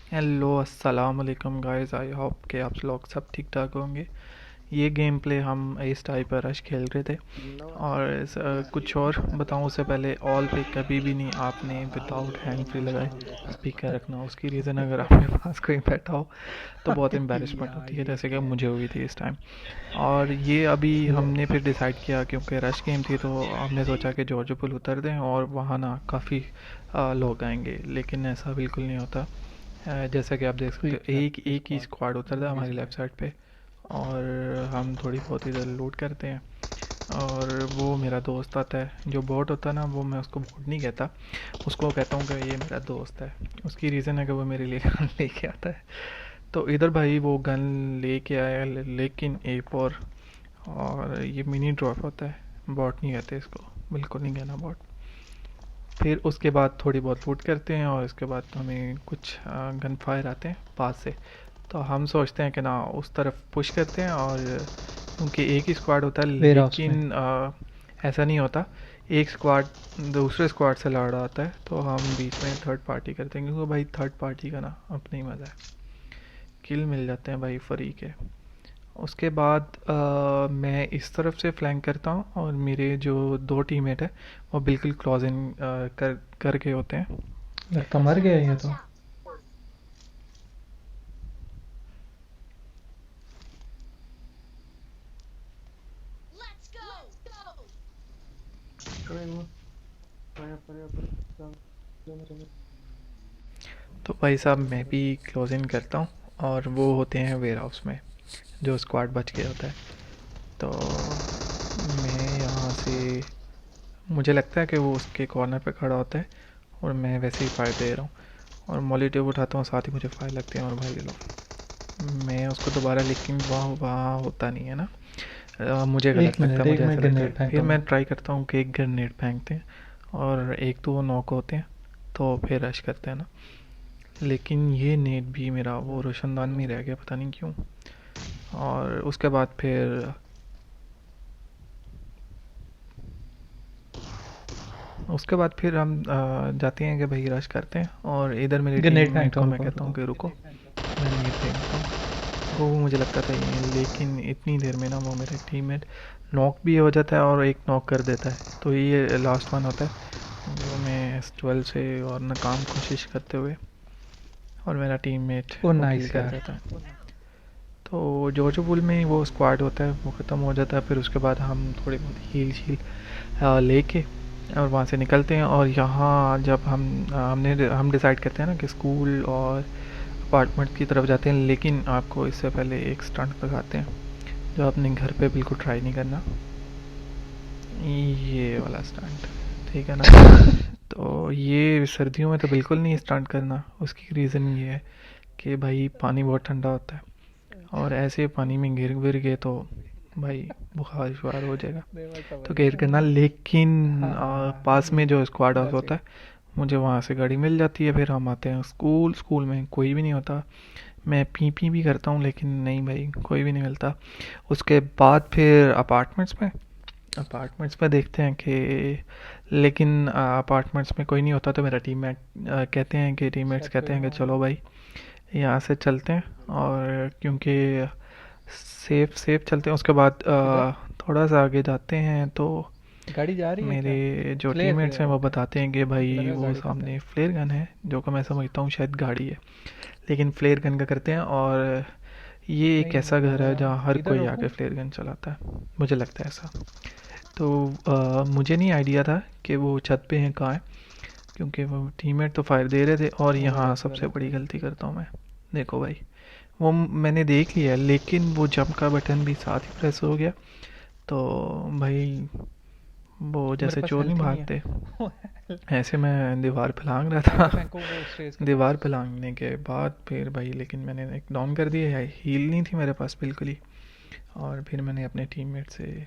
Hello अस्सलाम वालेकुम guys, I hope कि आप लोग सब ठीक ठाक होंगे। ये गेम प्ले हम इस टाइप पर रश खेल रहे थे। और कुछ और बताऊं उससे पहले, ऑल पे कभी भी नहीं आपने विदाउट हैंड फ्री लगाए स्पीकर रखना। उसकी रीज़न, अगर आपके पास कोई बैठा हो तो बहुत एम्बेरसमेंट होती है, यार जैसे कि मुझे हुई थी इस टाइम। और ये अभी ये हमने फिर डिसाइड किया, क्योंकि रश गेम थी तो हमने सोचा कि जॉर्ज पुल उतर दें और वहाँ ना काफ़ी लोग आएंगे, लेकिन ऐसा बिल्कुल नहीं होता। जैसा कि आप देख सकते हो, एक एक ही स्क्वाड उतरता है हमारी लेफ़्ट साइड पे। और हम थोड़ी बहुत इधर लूट करते हैं। और वो मेरा दोस्त आता है, जो बोट होता है ना, वो मैं उसको बोट नहीं कहता, उसको कहता हूँ कि ये मेरा दोस्त है। उसकी रीज़न है कि वो मेरे लिए गन लेके आता है। तो इधर भाई वो गन लेके आया, लेकिन एक और ये मिनी ड्रॉप होता है, बॉट नहीं कहते इसको, बिल्कुल नहीं कहना बॉट। फिर उसके बाद थोड़ी बहुत लूट करते हैं और उसके बाद हमें कुछ गन फायर आते हैं पास से। तो हम सोचते हैं कि ना उस तरफ पुश करते हैं, और क्योंकि एक ही स्क्वाड होता है, वेयर हाउस में। लेकिन ऐसा नहीं होता। एक स्क्वाड दूसरे स्क्वाड से लड़ रहा होता है, तो हम बीच में थर्ड पार्टी करते हैं, क्योंकि भाई थर्ड पार्टी का ना अपना ही मज़ा है। किल मिल जाते हैं भाई फ्री के। उसके बाद मैं इस तरफ से फ्लैंक करता हूँ, और मेरे जो दो टीममेट है वो बिल्कुल क्लोज इन करके होते हैं। लड़का मर गया ये तो। तो भाई साहब मैं भी क्लोज इन करता हूँ, और वो होते हैं वेयर हाउस में, जो स्क्वाड बच गया होता है। तो मैं यहाँ से, मुझे लगता है कि वो उसके कॉर्नर पे खड़ा होता है, और मैं वैसे ही फायर दे रहा हूँ, और मोलिटिव उठाता हूँ, साथ ही मुझे फायर लगती है, और भाई लो मैं उसको दोबारा, लेकिन वहाँ वहाँ होता नहीं है ना। मुझे एक गलत लगता मिनट है, एक मुझे ऐसा मिनट लगता ग्रेनेड है। फिर फेंकता हूँ मैं मैं। ट्राई करता हूँ कि एक ग्रेनेड फेंकते हैं, और एक तो वो नॉक होते हैं, तो फिर रश करते हैं ना। लेकिन ये नेट भी मेरा वो रोशनदान में रह गया, पता नहीं क्यों। और उसके बाद फिर हम जाते हैं कि भाई रश करते हैं, और इधर मेरे ग्रेनेड टीममेट फेंकता को हूँ, मैं रुको कहता हूँ रुको। कि रुको, मैं नेट फेंकता हूँ। वो मुझे लगता था ये, लेकिन इतनी देर में ना वो मेरा टीममेट नॉक भी हो जाता है, और एक नॉक कर देता है। तो ये लास्ट वन होता है जो मैं S12 से और नाकाम कोशिश करते हुए, और मेरा टीममेट ओ वो किल नाइस कर यार। देता है। तो जोजो पुल में ही वो स्क्वाड होता है, वो ख़त्म हो जाता है। फिर उसके बाद हम थोड़ी बहुत हील शील लेके और वहाँ से निकलते हैं। और यहाँ जब हम डिसाइड करते हैं ना कि स्कूल और अपार्टमेंट की तरफ जाते हैं, लेकिन आपको इससे पहले एक स्टंट लगाते हैं जो अपने घर पे बिल्कुल ट्राई नहीं करना, ये वाला स्टंट, ठीक है ना। तो ये सर्दियों में तो बिल्कुल नहीं स्टंट करना। उसकी रीज़न ये है कि भाई पानी बहुत ठंडा होता है, और ऐसे पानी में गिर गिर गए तो भाई बुखार शुखार हो जाएगा। तो केयर करना। लेकिन हाँ पास में जो स्क्वाड हाउस बच होता गए। है, मुझे वहाँ से गाड़ी मिल जाती है। फिर हम आते हैं स्कूल। स्कूल में कोई भी नहीं होता। मैं पी पी भी करता हूँ, लेकिन नहीं भाई, कोई भी नहीं मिलता। उसके बाद फिर अपार्टमेंट्स में देखते हैं कि, लेकिन अपार्टमेंट्स में कोई नहीं होता, तो मेरा टीममेट्स कहते हैं कि चलो भाई यहाँ से चलते हैं। और क्योंकि सेफ सेफ चलते हैं। उसके बाद किधर थोड़ा सा आगे जाते हैं तो गाड़ी जा रही है क्या? मेरे जो फ्लेयर टीममेट्स फ्लेयर हैं वो ओके। बताते हैं कि मुझे भाई लगा वो गाड़ी पता सामने है। फ्लेयर गन है, जो कि मैं समझता हूँ शायद गाड़ी है, लेकिन फ्लेयर गन का करते हैं। और ये एक नहीं ऐसा घर है जहाँ हर इधर कोई रोकूं। आके फ्लेयर गन चलाता है, मुझे लगता है ऐसा। तो मुझे नहीं आइडिया था कि वो छत पे हैं कहाँ है, क्योंकि वो टीममेट तो फायर दे रहे थे। और ओ यहाँ गलत सबसे गलत। बड़ी गलती करता हूँ मैं। देखो भाई, वो मैंने देख लिया, लेकिन वो जंप का बटन भी साथ ही प्रेस हो गया। तो भाई वो मेरे जैसे पास चोर नहीं हेल्थ ही नहीं भागते, है। ऐसे मैं दीवार पे लांग रहा फेंको था। फेंको वो स्टेज के दीवार पास। पे लांगने के बाद फिर भाई, लेकिन मैंने एक डाउन कर दिया है, हील नहीं थी मेरे पास बिल्कुल ही। और फिर मैंने अपने टीममेट से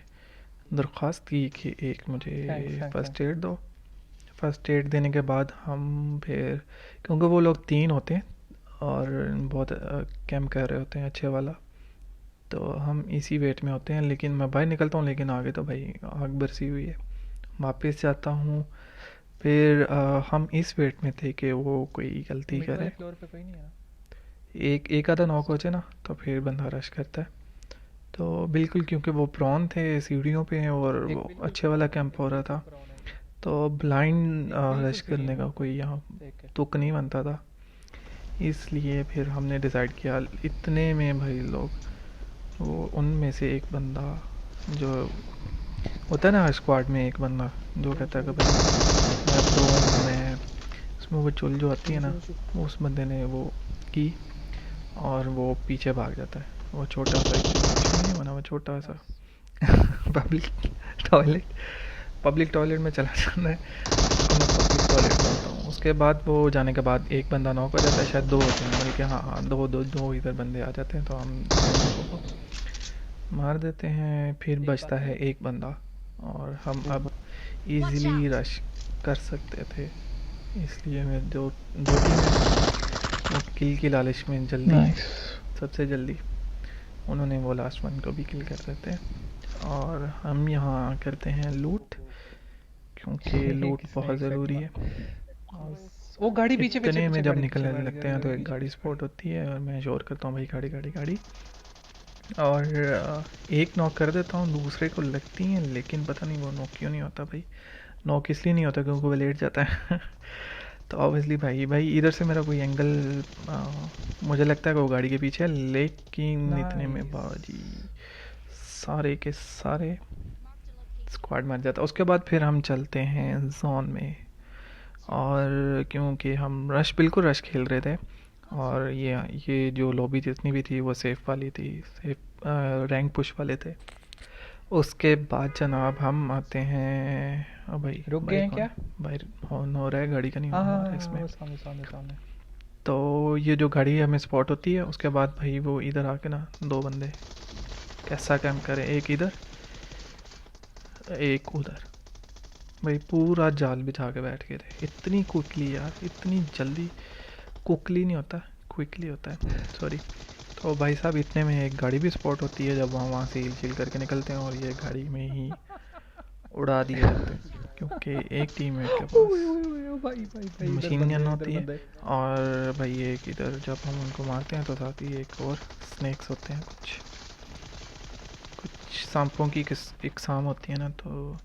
दरख्वास्त की कि एक फेंक मुझे फेंक फेंक। फ़र्स्ट एड दो। फ़र्स्ट एड देने के बाद हम फिर, क्योंकि वो लोग तीन होते हैं और बहुत कैंप कर रहे होते हैं अच्छे वाला, तो हम इसी वेट में होते हैं। लेकिन मैं बाहर निकलता हूँ, लेकिन आगे तो भाई आग बरसी हुई है। वापस जाता हूँ। फिर हम इस वेट में थे कि वो कोई गलती मिड वाले करे। फ्लोर पे कोई नहीं है ना? एक एक आधा नॉक हो जाए ना तो फिर बंदा रश करता है। तो बिल्कुल क्योंकि वो प्रॉन थे सीढ़ियों पे और वो अच्छे वाला कैंप हो रहा था, तो ब्लाइंड रश करने का कोई यहाँ तुक नहीं बनता था। इसलिए फिर हमने डिसाइड किया इतने में भाई लोग, वो उनमें से एक बंदा जो होता है ना स्क्वाड में, एक बंदा जो कहता है कि भाई मैं प्रो, मैं उसमें वो चुल जो आती है ना, उस बंदे ने वो की और वो पीछे भाग जाता है। वो छोटा सा नहीं बना, वो छोटा सा पब्लिक टॉयलेट, पब्लिक टॉयलेट में चला जाता है, उसको मैं पब्लिक टॉयलेट बोलता हूँ। उसके बाद वो जाने के बाद एक बंदा नॉक हो जाता है, शायद दो होते हैं बल्कि, हाँ हाँ दो दो दो इधर बंदे आ जाते हैं, तो हम दोनों को मार देते हैं। फिर बचता है एक बंदा और हम अब इजीली रश कर सकते थे। इसलिए मैं जो दो टीम वो किल की लालच में जल्दी नाइस। सबसे जल्दी उन्होंने वो लास्ट वन को भी किल कर देते हैं। और हम यहाँ करते हैं लूट, क्योंकि लूट बहुत ज़रूरी है। वो गाड़ी पीछे पीछे इतने में पीछे जब गाड़ी निकलने पीछे लगते हैं तो एक गाड़ी स्पॉट होती है और मैं शोर करता हूँ भाई गाड़ी गाड़ी गाड़ी, और एक नॉक कर देता हूँ, दूसरे को लगती हैं लेकिन पता नहीं वो नॉक क्यों नहीं होता भाई। नॉक इसलिए नहीं होता क्योंकि वो लेट जाता है तो ऑब्वियसली भाई इधर से मेरा कोई एंगल मुझे लगता है कि वो गाड़ी के पीछे है, लेकिन इतने में बाजी सारे के सारे स्क्वाड मार जाता है। उसके बाद फिर हम चलते हैं जोन में, और क्योंकि हम रश बिल्कुल रश खेल रहे थे और ये जो लॉबी जितनी भी थी वो सेफ वाली थी, सेफ रैंक पुश वाले थे। उसके बाद जनाब हम आते हैं, भाई रुक गए हैं क्या? भाई हॉर्न हो रहा है, गाड़ी का नहीं हाँ हॉर्न हो हाँ रहा है इसमें। हाँ, सामने सामने सामने। तो ये जो गाड़ी हमें स्पॉट होती है उसके बाद भाई वो इधर आके ना दो बंदे कैसा कैंप करे, एक इधर एक उधर, भाई पूरा जाल बिछा के बैठ गए थे। इतनी क्विकली यार, इतनी जल्दी, क्विकली नहीं होता, क्विकली होता है, सॉरी। तो भाई साहब इतने में एक गाड़ी भी स्पॉट होती है जब वहाँ से हिल चिल करके निकलते हैं, और ये गाड़ी में ही उड़ा दिए जाते हैं क्योंकि एक टीममेट के पास मशीन गन होती है। और भाई एक इधर जब हम उनको मारते हैं तो साथ ही एक और स्नेक्स होते हैं, कुछ कुछ सांपों की इकसाम होती है ना, तो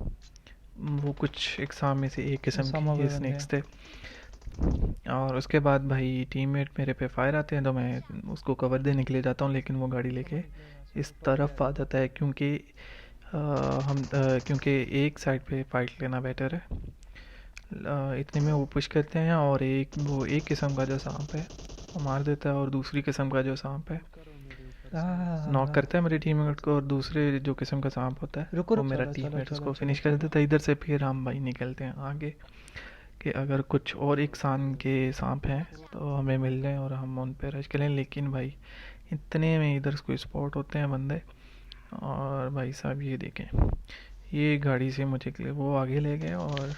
वो कुछ इकसाम में से एक किस्म के स्नेक्स थे। और उसके बाद भाई टीममेट मेरे पे फायर आते हैं तो मैं उसको कवर देने के लिए जाता हूँ, लेकिन वो गाड़ी लेके इस तरफ आ जाता है क्योंकि क्योंकि एक साइड पे फाइट लेना बेटर है। इतने में वो पुश करते हैं और एक किस्म का जो सांप है वो मार देता है, और दूसरी किस्म का जो सांप है नॉक करता है मेरे टीममेट को, और दूसरे जो किस्म का सांप होता है रुको वो रुको, मेरा चलो चलो टीममेट चलो उसको चलो फिनिश कर चलो। देता है। इधर से फिर हम भाई निकलते हैं आगे कि अगर कुछ और इकसान के सांप हैं तो हमें मिल जाए और हम उन पे रश करें। लेकिन भाई इतने में इधर कोई स्पॉट होते हैं बंदे, और भाई साहब ये देखें, ये गाड़ी से मुझे वो आगे ले गए, और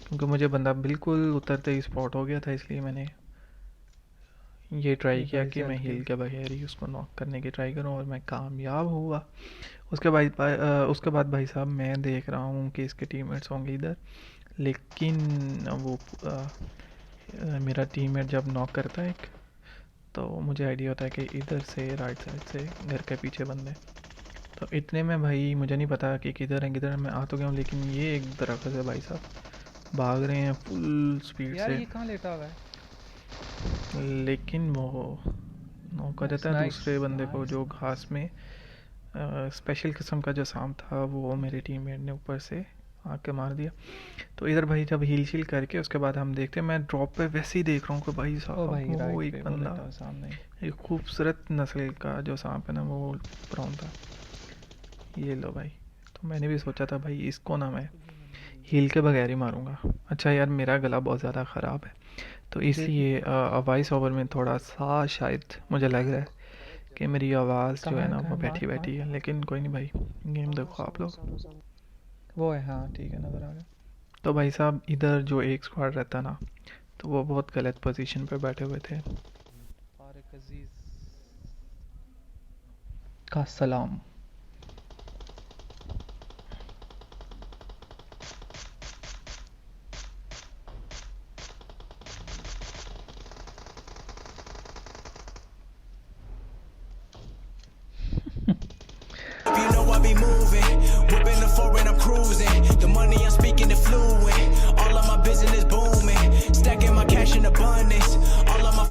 क्योंकि मुझे बंदा बिल्कुल उतरते ही स्पॉट हो गया था इसलिए मैंने ये ट्राई किया कि मैं हील के बगैर ही उसको नॉक करने की ट्राई करूं, और मैं कामयाब हुआ। उसके बाद भाई साहब मैं देख रहा हूँ कि इसके टीममेट्स होंगे इधर, लेकिन वो मेरा टीममेट जब नॉक करता है एक, तो मुझे आइडिया होता है कि इधर से राइट साइड से घर के पीछे बंदे। तो इतने में भाई मुझे नहीं पता कि किधर है किधर, मैं आ तो गया हूँ, लेकिन ये एक तरफ से भाई साहब भाग रहे हैं फुल स्पीड यार से। ये कहाँ लेटा हुआ है? लेकिन वो मौका देता है दूसरे बंदे को जो घास में स्पेशल किस्म का जो सांप था वो मेरे टीममेट ने ऊपर से आके मार दिया। तो इधर भाई जब हील शील करके उसके बाद हम देखते हैं, मैं ड्रॉप पे वैसे ही देख रहा हूँ कि भाई साहब वो एक बंदा, एक खूबसूरत नस्ल का जो सांप है ना वो प्रॉन था। ये लो भाई, तो मैंने भी सोचा था भाई इसको ना मैं हील के बगैर ही मारूंगा। अच्छा यार मेरा गला बहुत ज़्यादा ख़राब है तो इसलिए वॉइस ओवर में थोड़ा सा शायद मुझे लग रहा है कि मेरी आवाज़ जो है ना वो बैठी बैठी है, लेकिन कोई नहीं भाई, गेम देखो आप लोग। वो है, हाँ ठीक है, नज़र आ गया। तो भाई साहब इधर जो एक स्क्वाड रहता ना, तो वो बहुत गलत पोजीशन पे बैठे हुए थे। का सलाम।